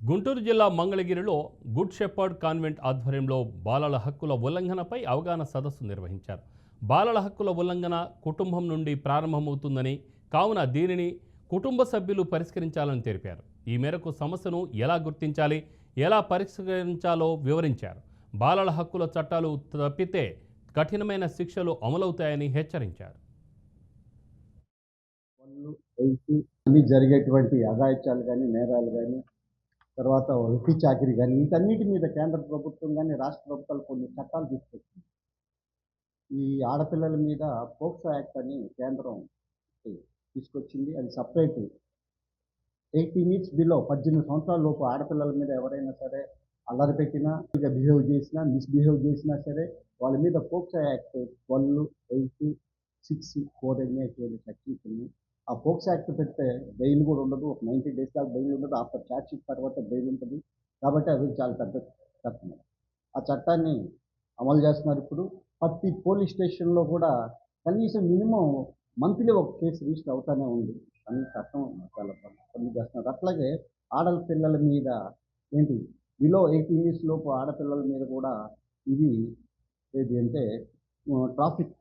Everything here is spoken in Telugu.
గుంటూరు జిల్లా మంగళగిరిలో గుడ్ షెపర్డ్ కాన్వెంట్ ఆధ్వర్యంలో బాలల హక్కుల ఉల్లంఘనపై అవగాహన సదస్సు నిర్వహించారు. బాలల హక్కుల ఉల్లంఘన కుటుంబం నుండి ప్రారంభమవుతుందని, కావున దీనిని కుటుంబ సభ్యులు పరిష్కరించాలని తెలిపారు. ఈ మేరకు సమస్యను ఎలా గుర్తించాలి, ఎలా పరిష్కరించాలో వివరించారు. బాలల హక్కుల చట్టాలు తప్పితే కఠినమైన శిక్షలు అమలవుతాయని హెచ్చరించారు. అన్ని జరిగేటువంటి అఘాయిత్యాలు కానీ, నేరాలు కానీ, తర్వాత వెట్టి చాకిరీ కానీ, వీటన్నిటి మీద కేంద్ర ప్రభుత్వం కానీ, రాష్ట్ర ప్రభుత్వాలు కొన్ని చట్టాలు తీసుకొచ్చింది. ఈ ఆడపిల్లల మీద పోక్సో యాక్ట్ అని కేంద్రం తీసుకొచ్చింది. అది సపరేట్ 18 ఇయర్స్ బిలో 18 సంవత్సరాల లోపు ఆడపిల్లల మీద ఎవరైనా సరే అల్లరి పెట్టినా, బిహేవ్ చేసినా, మిస్బిహేవ్ చేసినా సరే వాళ్ళ మీద పోక్సో యాక్ట్ 12, 8, 6, 4 అనేటువంటి సెక్షన్స్ ఉన్నాయి. ఆ పోక్సో యాక్ట్ పెడితే బెయిల్ కూడా ఉండదు. ఒక 90 డేస్ దాకా బెయిల్ ఉండదు. ఆఫ్టర్ ఛార్జ్ షీట్ తర్వాత బెయిల్ ఉంటుంది. కాబట్టి అది చాలా పెద్ద చట్టం. ఆ చట్టాన్ని అమలు చేస్తున్నారు. ఇప్పుడు ప్రతి పోలీస్ స్టేషన్లో కూడా కనీసం మినిమం మంత్లీ ఒక కేసు రిజిస్టర్ అవుతానే ఉంది అని చట్టం చాలా పని చేస్తున్నారు. అట్లాగే ఆడపిల్లల మీద ఏంటి బిలో 18 ఇయర్స్ లోపు ఆడపిల్లల మీద కూడా ఇది ఏది అంటే ట్రాఫిక్